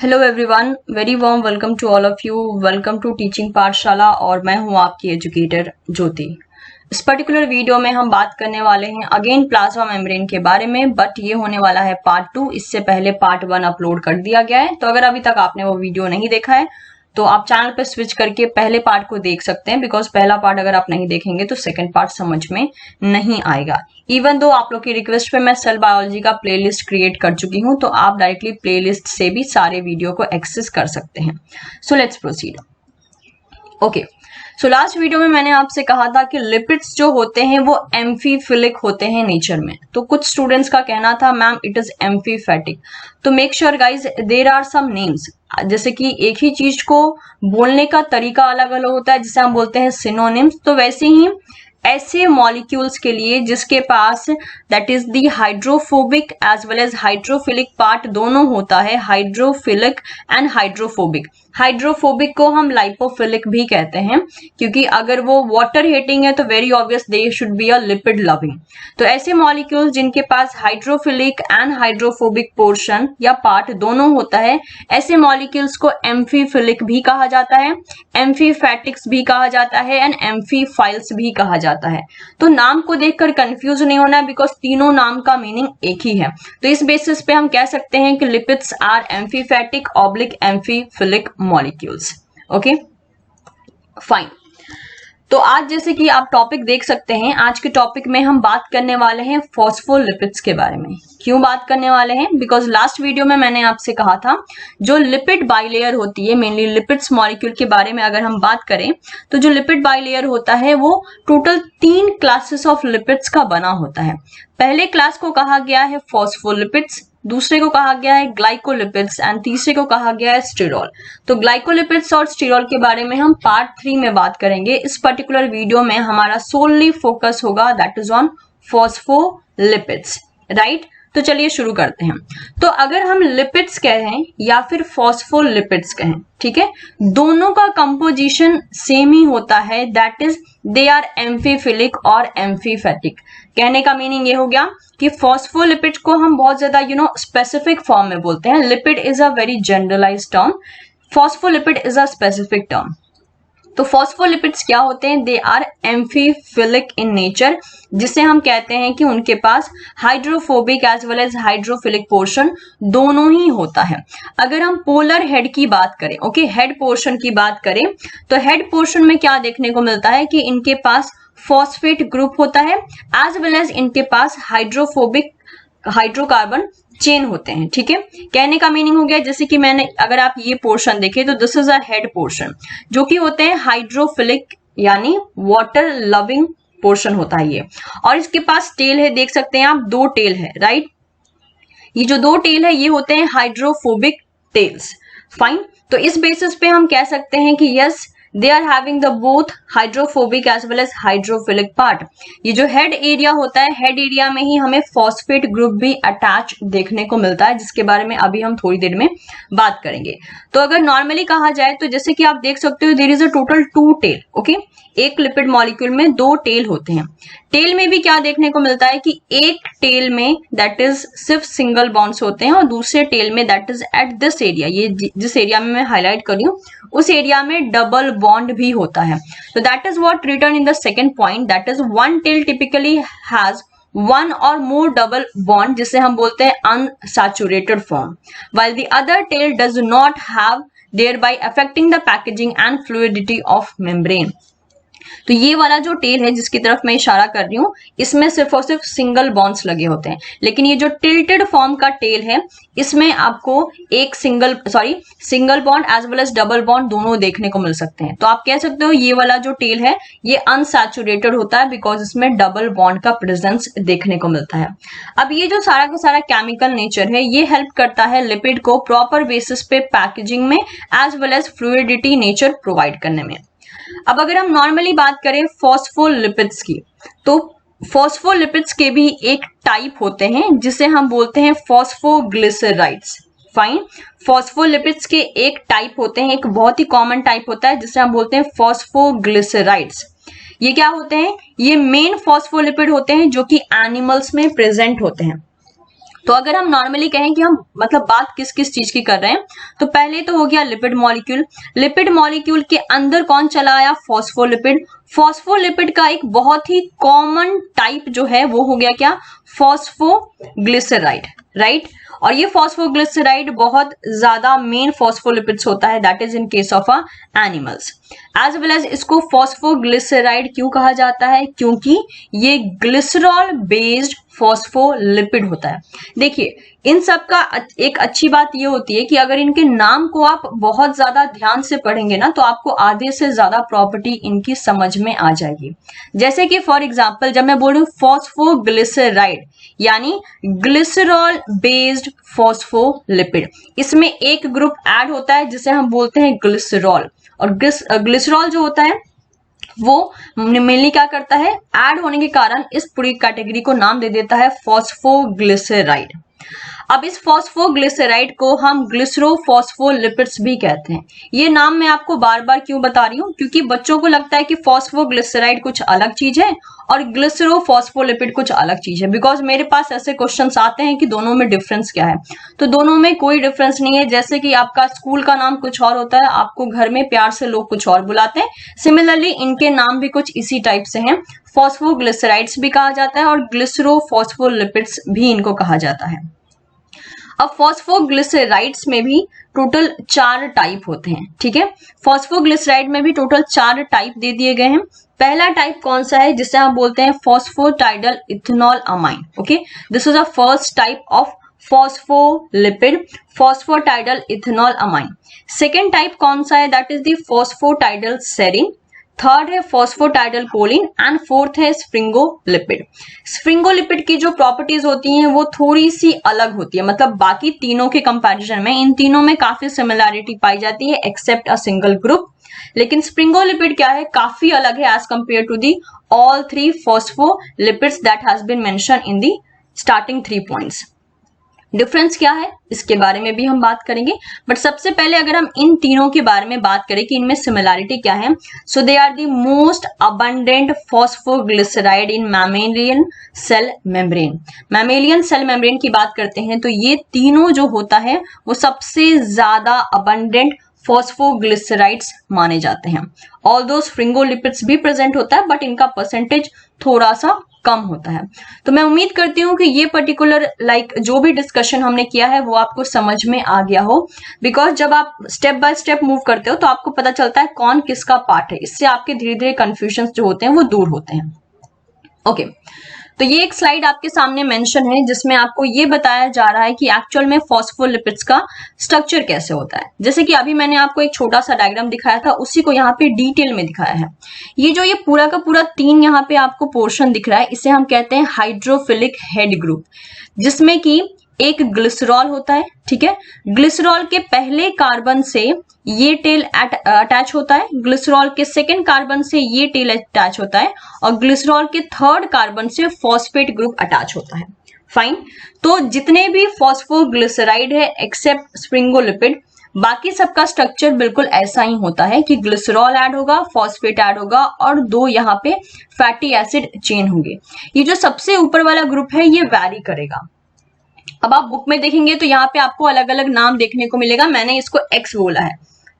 Hello everyone, very warm welcome to all of you. Welcome to teaching Pathshala और मैं हूं आपकी एजुकेटर ज्योति। इस पर्टिकुलर वीडियो में हम बात करने वाले हैं अगेन प्लाज्मा मेम्ब्रेन के बारे में, बट ये होने वाला है पार्ट 2। इससे पहले पार्ट 1 अपलोड कर दिया गया है, तो अगर अभी तक आपने वो वीडियो नहीं देखा है तो आप चैनल पर स्विच करके पहले पार्ट को देख सकते हैं, बिकॉज पहला पार्ट अगर आप नहीं देखेंगे तो सेकंड पार्ट समझ में नहीं आएगा। इवन दो आप लोग की रिक्वेस्ट पे मैं सेल बायोलॉजी का प्लेलिस्ट क्रिएट कर चुकी हूं, तो आप डायरेक्टली प्लेलिस्ट से भी सारे वीडियो को एक्सेस कर सकते हैं। So let's proceed. Okay, so last video में मैंने आपसे कहा था कि लिपिड्स जो होते हैं वो एम्फीफिलिक होते हैं नेचर में। तो कुछ स्टूडेंट्स का कहना था मैम इट इज एम्फीफैटिक। तो make sure guys there are some names, जैसे कि एक ही चीज को बोलने का तरीका अलग अलग होता है, जिसे हम बोलते हैं सिनोनिम्स। तो वैसे ही ऐसे मॉलिक्यूल्स के लिए जिसके पास that is the hydrophobic as well as hydrophilic part दोनों होता है, हाइड्रोफिलिक एंड हाइड्रोफोबिक। हाइड्रोफोबिक को हम लाइपोफिलिक भी कहते हैं, क्योंकि अगर वो वाटर हेटिंग है तो very obvious they should be a lipid loving. तो ऐसे मॉलिक्यूल्स जिनके पास हाइड्रोफिलिक एंड हाइड्रोफोबिक पोर्शन या पार्ट दोनों होता है, ऐसे मॉलिक्यूल्स को एम्फीफिलिक भी कहा जाता है, एम्फीफैटिक्स भी कहा जाता है एंड एम्फीफाइल्स भी कहा जाता है। तो नाम को देखकर कंफ्यूज नहीं होना है, बिकॉज तीनों नाम का मीनिंग एक ही है। तो इस बेसिस पे हम कह सकते हैं कि lipids are amphipathic oblique amphiphilic molecules. Okay fine. तो आज जैसे कि आप टॉपिक देख सकते हैं, आज के टॉपिक में हम बात करने वाले हैं फॉस्फोलिपिड्स के बारे में। क्यों बात करने वाले हैं? बिकॉज लास्ट वीडियो में मैंने आपसे कहा था जो लिपिड बाइलेयर होती है, मेनली लिपिड्स मॉलिक्यूल के बारे में अगर हम बात करें तो जो लिपिड बाइलेयर होता है वो टोटल 3 क्लासेस ऑफ लिपिड्स का बना होता है। पहले क्लास को कहा गया है फॉस्फोलिपिड्स, दूसरे को कहा गया है ग्लाइकोलिपिड्स एंड तीसरे को कहा गया है स्टीरॉल। तो ग्लाइकोलिपिड्स और स्टीरॉल के बारे में हम पार्ट 3 में बात करेंगे। इस पर्टिकुलर वीडियो में हमारा सोलली फोकस होगा that is on phospholipids, right. तो चलिए शुरू करते हैं। तो अगर हम लिपिड्स कहें या फिर फॉस्फोलिपिड्स कहें, ठीक है, दोनों का कंपोजिशन सेम ही होता है, that is they are amphiphilic और एम्फीफैटिक। कहने का मीनिंग ये हो गया कि फॉस्फोलिपिड को हम बहुत ज्यादा स्पेसिफिक फॉर्म में बोलते हैं। Lipid is a very generalised term, phospholipid is a specific term. तो फॉस्फोलिपिड्स क्या होते हैं? They are amphiphilic in nature, जिसे हम कहते हैं कि उनके पास hydrophobic as well as hydrophilic portion दोनों ही होता है। अगर हम पोलर हेड की बात करें, ओके, हेड पोर्शन की बात करें, तो हेड पोर्शन में क्या देखने को मिलता है कि इनके पास फॉस्फेट ग्रुप होता है एज वेल एज इनके पास हाइड्रोफोबिक हाइड्रोकार्बन चेन होते हैं, ठीक है। कहने का मीनिंग हो गया, जैसे कि मैंने अगर आप ये पोर्शन देखें तो this is a head portion, जो कि होते हैं हाइड्रोफिलिक यानी वाटर लविंग पोर्शन होता है ये। और इसके पास टेल है, देख सकते हैं आप, 2 टेल है, राइट। ये जो 2 टेल है ये होते हैं हाइड्रोफोबिक टेल्स, फाइन। तो इस बेसिस पे हम कह सकते हैं कि yes they are having the both hydrophobic as well as hydrophilic part। ये जो हेड एरिया होता है, हेड एरिया में ही हमें फॉस्फेट ग्रुप भी अटैच देखने को मिलता है, जिसके बारे में अभी हम थोड़ी देर में बात करेंगे। तो अगर नॉर्मली कहा जाए तो जैसे कि आप देख सकते हो there is a total 2 tail, okay. एक लिपिड मॉलिक्यूल में 2 टेल होते हैं। टेल में भी क्या देखने को मिलता है कि एक टेल में दैट इज सिर्फ सिंगल बॉन्ड्स होते हैं और दूसरे टेल में that is at this area, ये जिस एरिया में मैं हाईलाइट कर रही हूँ उस एरिया में डबल बॉन्ड भी होता है। तो that is what written in the second point, that is one tail typically has 1 or more double bond, जिसे हम बोलते हैं unsaturated form, while the other tail does not have, thereby affecting the packaging and fluidity of membrane। तो ये वाला जो tell है जिसकी तरफ मैं इशारा कर रही हूँ, इसमें सिर्फ और सिर्फ सिंगल बॉन्ड्स लगे होते हैं। लेकिन ये जो टिल्टेड फॉर्म का टेल है इसमें आपको एक single bond as well as double bond दोनों देखने को मिल सकते हैं। तो आप कह सकते हो ये वाला जो टेल है ये अनसैचुरेटेड होता है, बिकॉज इसमें डबल बॉन्ड का प्रेजेंस देखने को मिलता है। अब ये जो सारा का सारा केमिकल नेचर है ये हेल्प करता है लिपिड को प्रॉपर बेसिस पे पैकेजिंग में as well as fluidity nature provide करने में। अब अगर हम नॉर्मली बात करें फॉस्फोलिपिड्स की, तो फॉस्फोलिपिड्स के भी एक टाइप होते हैं जिसे हम बोलते हैं फॉस्फोग्लिसराइड्स, फाइन। फॉस्फोलिपिड्स के एक टाइप होते हैं, एक बहुत ही कॉमन टाइप होता है जिसे हम बोलते हैं फॉस्फोग्लिसराइड्स। ये क्या होते हैं? ये मेन फॉस्फोलिपिड होते हैं जो कि एनिमल्स में प्रेजेंट होते हैं। तो अगर हम नॉर्मली कहें कि हम मतलब बात किस किस चीज की कर रहे हैं, तो पहले तो हो गया लिपिड मॉलिक्यूल। लिपिड मॉलिक्यूल के अंदर कौन चला आया? फॉस्फोलिपिड। फॉस्फोलिपिड का एक बहुत ही कॉमन टाइप जो है वो हो गया क्या? Phosphoglyceride, right. और ये फॉस्फोग्लिसराइड बहुत ज्यादा मेन फॉस्फोलिपिड्स होता है, that is in case of animals. As well as इसको फॉस्फोग्लिसराइड क्यों कहा जाता है? क्योंकि ये ग्लिसरॉल बेस्ड फॉस्फोलिपिड होता है। देखिए इन सब का एक अच्छी बात ये होती है कि अगर इनके नाम को आप बहुत ज्यादा ध्यान से पढ़ेंगे ना, तो आपको आधे से ज्यादा प्रॉपर्टी इनकी समझ में आ जाएगी। जैसे कि फॉर एग्जांपल जब मैं बोल रही हूँ फॉस्फोग्लिसराइड यानी ग्लिसरॉल बेस्ड फॉस्फोलिपिड, इसमें एक ग्रुप ऐड होता है जिसे हम बोलते हैं ग्लिसरॉल। और ग्लिसरॉल जो होता है वो मेनली क्या करता है? ऐड होने के कारण इस पूरी कैटेगरी को नाम दे देता है फॉस्फोग्लिसराइड। अब इस फॉस्फोग्लिसराइड को हम ग्लिसरोफॉस्फोलिपिड्स भी कहते हैं। ये नाम मैं आपको बार बार क्यों बता रही हूँ? क्योंकि बच्चों को लगता है कि फॉस्फोग्लिसराइड कुछ अलग चीज है और ग्लिसरोफॉस्फोलिपिड कुछ अलग चीज है, बिकॉज मेरे पास ऐसे क्वेश्चंस आते हैं कि दोनों में डिफरेंस क्या है। तो दोनों में कोई डिफरेंस नहीं है। जैसे कि आपका स्कूल का नाम कुछ और होता है, आपको घर में प्यार से लोग कुछ और बुलाते हैं, सिमिलरली इनके नाम भी कुछ इसी टाइप से हैं। फॉस्फोग्लिसराइड्स भी कहा जाता है और ग्लिसरोफॉस्फोलिपिड्स भी इनको कहा जाता है। अब फॉस्फोग्लिसराइड्स में भी टोटल 4 टाइप होते हैं, ठीक है। फॉस्फोग्लिसराइड में भी टोटल 4 टाइप दे दिए गए हैं। पहला टाइप कौन सा है? जिसे हम बोलते हैं phosphatidylethanolamine. Okay, this is the first type of phospholipid, phosphatidylethanolamine. Second type कौन सा है? That is the phosphatidylserine. Third है फॉस्फोटाइडल कोलिन एंड फोर्थ है स्प्रिंगोलिपिड। स्प्रिंगोलिपिड की जो प्रॉपर्टीज होती हैं वो थोड़ी सी अलग होती है, मतलब बाकी तीनों के कंपैरिजन में इन तीनों में काफी सिमिलैरिटी पाई जाती है एक्सेप्ट अ सिंगल ग्रुप। लेकिन स्प्रिंगोलिपिड क्या है? काफी अलग है as compare to the all 3 phospholipids that has been mention in the starting 3 points. Difference क्या है इसके बारे में भी हम बात करेंगे, बट सबसे पहले अगर हम इन तीनों के बारे में बात करें कि इनमें सिमिलैरिटी क्या है, so they are the most abundant phosphoglyceride in mammalian cell membrane. Mammalian cell membrane की बात करते हैं तो ये तीनों जो होता है वो सबसे ज्यादा अबंडेंट फॉस्फोग्लिसराइड्स माने जाते हैं। ऑल्दो स्प्रिंगोलिपिड्स भी प्रेजेंट होता है बट इनका परसेंटेज थोड़ा सा कम होता है। तो मैं उम्मीद करती हूँ कि ये पर्टिकुलर जो भी डिस्कशन हमने किया है वो आपको समझ में आ गया हो, बिकॉज जब आप स्टेप बाय स्टेप मूव करते हो तो आपको पता चलता है कौन किसका पार्ट है। इससे आपके धीरे धीरे कंफ्यूजन जो होते हैं वो दूर होते हैं। ओके, तो ये एक स्लाइड आपके सामने मेंशन है जिसमें आपको ये बताया जा रहा है कि एक्चुअल में फॉस्फोलिपिड्स का स्ट्रक्चर कैसे होता है। जैसे कि अभी मैंने आपको एक छोटा सा डायग्राम दिखाया था, उसी को यहाँ पे डिटेल में दिखाया है। ये जो ये पूरा का पूरा 3 यहाँ पे आपको पोर्शन दिख रहा है, इसे हम कहते हैं हाइड्रोफिलिक हेड ग्रुप, जिसमें कि एक ग्लिसरॉल होता है, ठीक है। ग्लिसरॉल के पहले कार्बन से ये टेल अटैच होता है, ग्लिसरॉल के सेकेंड कार्बन से ये टेल अटैच होता है और ग्लिसरॉल के थर्ड कार्बन से फॉस्फेट ग्रुप अटैच होता है। फाइन, तो जितने भी फॉस्फोग्लिसराइड है एक्सेप्ट स्प्रिंगोलिपिड, बाकी सबका स्ट्रक्चर बिल्कुल ऐसा ही होता है कि ग्लिसरॉल ऐड होगा, फॉस्फेट ऐड होगा और 2 यहाँ पे फैटी एसिड चेन होंगे। ये जो सबसे ऊपर वाला ग्रुप है ये वैरी करेगा। अब आप बुक में देखेंगे तो यहाँ पे आपको अलग अलग नाम देखने को मिलेगा। मैंने इसको एक्स बोला है।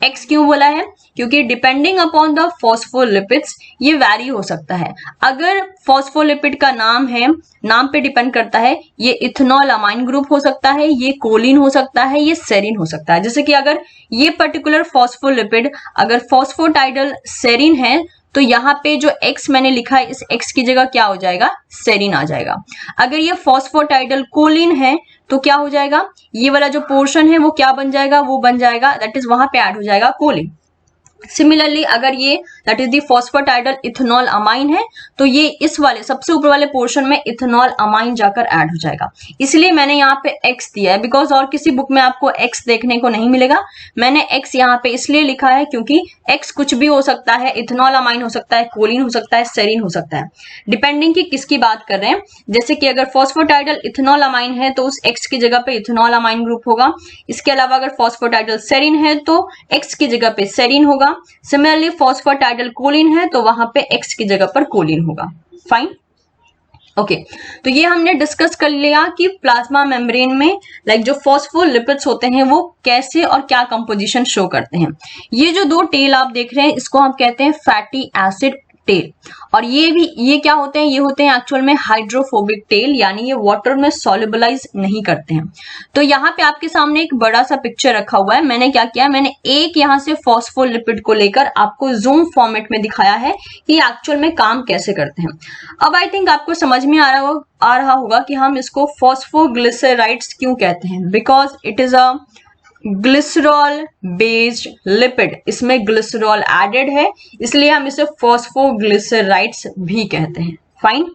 एक्स क्यों बोला है? क्योंकि डिपेंडिंग अपॉन द फॉस्फोलिपिड्स ये वैरी हो सकता है। अगर फॉस्फोलिपिड का नाम है, नाम पे डिपेंड करता है, ये इथेनॉल अमाइन ग्रुप हो सकता है, ये कोलिन हो सकता है, ये सेरिन हो सकता है। जैसे कि अगर ये पर्टिकुलर फॉस्फोलिपिड अगर फॉस्फोटाइडल सेरिन है तो यहाँ पे जो X मैंने लिखा है इस X की जगह क्या हो जाएगा? सेरिन आ जाएगा। अगर ये फॉस्फोटाइडल कोलिन है तो क्या हो जाएगा? ये वाला जो पोर्शन है वो क्या बन जाएगा? वो बन जाएगा दैट इज वहां पे ऐड हो जाएगा कोलिन। सिमिलरली अगर ये that is the phosphatidylethanolamine है तो ये इस वाले सबसे ऊपर वाले पोर्शन में इथेनॉल अमाइन जाकर ऐड हो जाएगा। इसलिए मैंने यहाँ पे X दिया है, बिकॉज और किसी बुक में आपको X देखने को नहीं मिलेगा। मैंने X यहाँ पे इसलिए लिखा है क्योंकि X कुछ भी हो सकता है, इथेनॉल अमाइन हो सकता है, कोलिन हो सकता है, सेरिन हो सकता है, डिपेंडिंग की किसकी बात कर रहे हैं। जैसे कि अगर फॉस्फोटाइडल इथेनॉल अमाइन है तो उस X की जगह पे इथेनॉल अमाइन ग्रुप होगा। इसके अलावा अगर फॉस्फोटाइडल सेरिन है तो X की जगह पे सेरिन होगा। सिमिलरली फॉस्फोटाइडल कोलिन है तो वहां पे X की जगह पर कोलिन होगा। फाइन, ओके तो ये हमने डिस्कस कर लिया कि प्लाज्मा मेम्ब्रेन में जो फॉस्फोलिपिड्स होते हैं वो कैसे और क्या कंपोजिशन शो करते हैं। ये जो दो टेल आप देख रहे हैं इसको हम कहते हैं फैटी एसिड टेल, और ये क्या होते हैं, ये होते हैं एक्चुअल में हाइड्रोफोबिक टेल, यानी ये वाटर में सॉल्युबलाइज नहीं करते हैं। तो यहाँ पे आपके सामने एक बड़ा सा पिक्चर रखा हुआ है, मैंने क्या किया, मैंने एक यहाँ से फॉस्फोलिपिड को लेकर आपको जूम फॉर्मेट में दिखाया है कि एक्चुअल में काम कैसे करते हैं। अब आई थिंक आपको समझ में आ रहा होगा कि हम इसको फॉस्फोग्लिसराइड्स क्यों कहते हैं, because it is a glycerol based lipid, इसमें ग्लिसरॉल एडेड है, इसलिए हम इसे फॉस्फोग्लिसराइड्स भी कहते हैं। फाइन।